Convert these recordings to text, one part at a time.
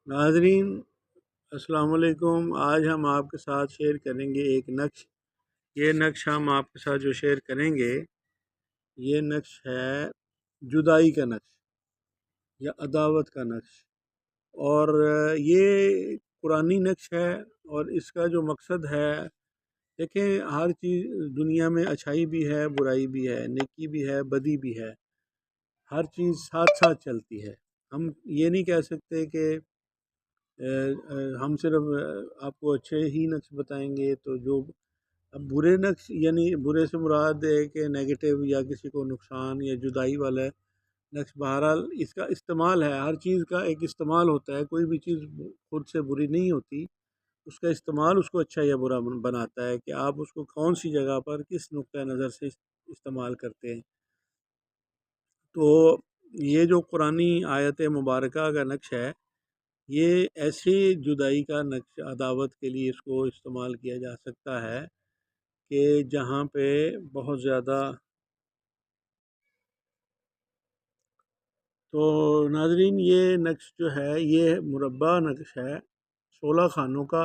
ناظرین السلام علیکم۔ آج ہم آپ کے ساتھ شیئر کریں گے ایک نقش۔ یہ نقش ہم آپ کے ساتھ جو شیئر کریں گے یہ نقش ہے جدائی کا نقش یا عداوت کا نقش، اور یہ قرآنی نقش ہے، اور اس کا جو مقصد ہے، دیکھیں ہر چیز دنیا میں اچھائی بھی ہے، برائی بھی ہے، نیکی بھی ہے، بدی بھی ہے، ہر چیز ساتھ ساتھ چلتی ہے۔ ہم یہ نہیں کہہ سکتے کہ ہم صرف آپ کو اچھے ہی نقش بتائیں گے، تو جو اب برے نقش، یعنی برے سے مراد ہے کہ نیگیٹو یا کسی کو نقصان یا جدائی والا نقش، بہرحال اس کا استعمال ہے، ہر چیز کا ایک استعمال ہوتا ہے، کوئی بھی چیز خود سے بری نہیں ہوتی، اس کا استعمال اس کو اچھا یا برا بناتا ہے کہ آپ اس کو کون سی جگہ پر کس نقطہ نظر سے استعمال کرتے ہیں۔ تو یہ جو قرآنی آیت مبارکہ کا نقش ہے، یہ ایسی جدائی کا نقش، عداوت کے لیے اس کو استعمال کیا جا سکتا ہے کہ جہاں پہ بہت زیادہ۔ تو ناظرین یہ نقش جو ہے یہ مربع نقش ہے، 16 خانوں کا،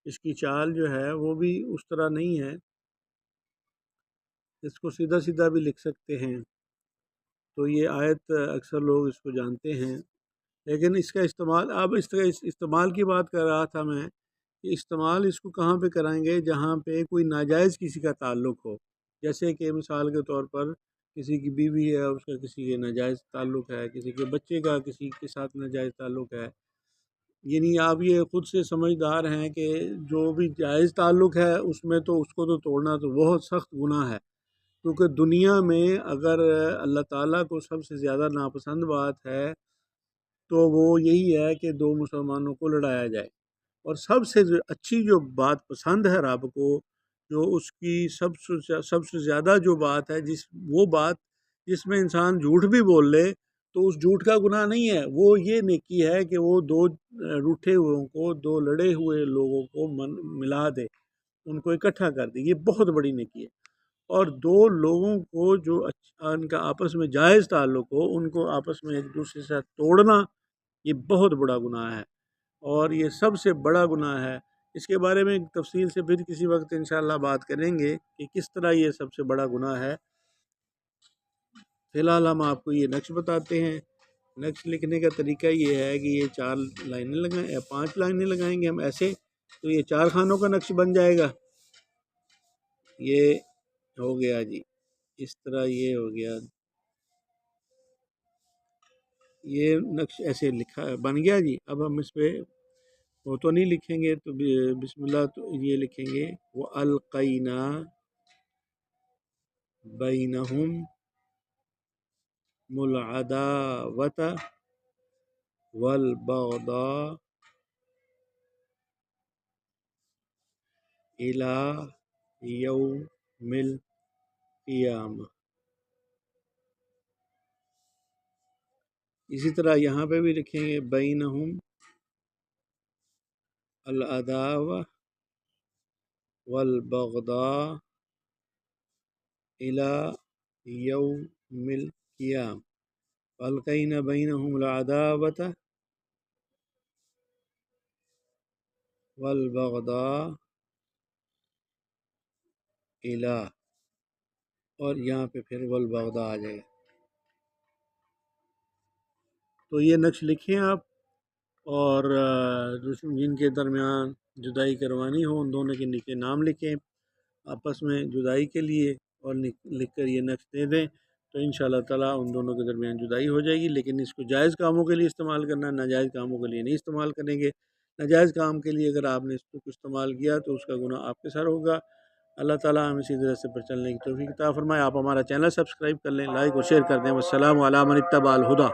اس کی چال جو ہے وہ بھی اس طرح نہیں ہے، اس کو سیدھا سیدھا بھی لکھ سکتے ہیں، تو یہ آیت اکثر لوگ اس کو جانتے ہیں، لیکن اس کا استعمال، اب اس طرح استعمال کی بات کر رہا تھا میں کہ استعمال اس کو کہاں پہ کریں گے جہاں پہ کوئی ناجائز کسی کا تعلق ہو، جیسے کہ مثال کے طور پر کسی کی بیوی ہے، اس کا کسی کے ناجائز تعلق ہے، کسی کے بچے کا کسی کے ساتھ ناجائز تعلق ہے، یعنی آپ یہ خود سے سمجھدار ہیں کہ جو بھی جائز تعلق ہے اس میں تو اس کو تو توڑنا تو بہت سخت گناہ ہے، کیونکہ دنیا میں اگر اللہ تعالیٰ کو سب سے زیادہ ناپسند بات ہے تو وہ یہی ہے کہ دو مسلمانوں کو لڑایا جائے، اور سب سے اچھی جو بات پسند ہے رب کو، جو اس کی سب سے زیادہ جو بات ہے، وہ بات جس میں انسان جھوٹ بھی بول لے تو اس جھوٹ کا گناہ نہیں ہے، وہ یہ نیکی ہے کہ وہ دو روٹھے ہوئے کو، دو لڑے ہوئے لوگوں کو ملا دے، ان کو اکٹھا کر دے، یہ بہت بڑی نیکی ہے۔ اور دو لوگوں کو جو ان کا آپس میں جائز تعلق ہو، ان کو آپس میں ایک دوسرے سے توڑنا، یہ بہت بڑا گناہ ہے، اور یہ سب سے بڑا گناہ ہے۔ اس کے بارے میں تفصیل سے پھر کسی وقت انشاءاللہ بات کریں گے کہ کس طرح یہ سب سے بڑا گناہ ہے۔ فی الحال ہم آپ کو یہ نقش بتاتے ہیں۔ نقش لکھنے کا طریقہ یہ ہے کہ یہ 4 لائنیں لگائیں یا 5 لائنیں لگائیں گے ہم ایسے، تو یہ 4 خانوں کا نقش بن جائے گا۔ یہ ہو گیا جی، اس طرح یہ ہو گیا، یہ نقش ایسے لکھا بن گیا جی۔ اب ہم اس پہ وہ تو نہیں لکھیں گے، تو بسم اللہ تو یہ لکھیں گے، وَأَلْقَيْنَا بَيْنَهُمُ الْعَدَاوَةَ وَالْبَغْضَاءَ إِلَى يَوْمِ الْقِيَامَةِ۔ اسی طرح یہاں پہ بھی لکھیں گے بَيْنَهُمُ الْعَدَاوَةَ وَالْبَغْضَاءَ إِلَى يَوْمِ الْقِيَامَةِ، وَأَلْقَيْنَا بَيْنَهُمُ الْعَدَاوَةَ وَالْبَغْضَاءَ إِلَى، اور یہاں پہ پھر والبغضاء آ جائے گا۔ تو یہ نقش لکھیں آپ، اور جن کے درمیان جدائی کروانی ہو ان دونوں کے نیچے نام لکھیں آپس میں جدائی کے لیے، اور لکھ کر یہ نقش دے دیں، تو انشاءاللہ تعالیٰ ان دونوں کے درمیان جدائی ہو جائے گی۔ لیکن اس کو جائز کاموں کے لیے استعمال کرنا، ناجائز کاموں کے لیے نہیں استعمال کریں گے۔ ناجائز کام کے لیے اگر آپ نے اس کو استعمال کیا تو اس کا گناہ آپ کے سر ہوگا۔ اللہ تعالیٰ ہمیں اسی طرح سے پر چلنے کی توفیق عطا فرمائے۔ آپ ہمارا چینل سبسکرائب کر لیں، لائک اور شیئر کر دیں۔ والسلام علی من اتبع الہدی۔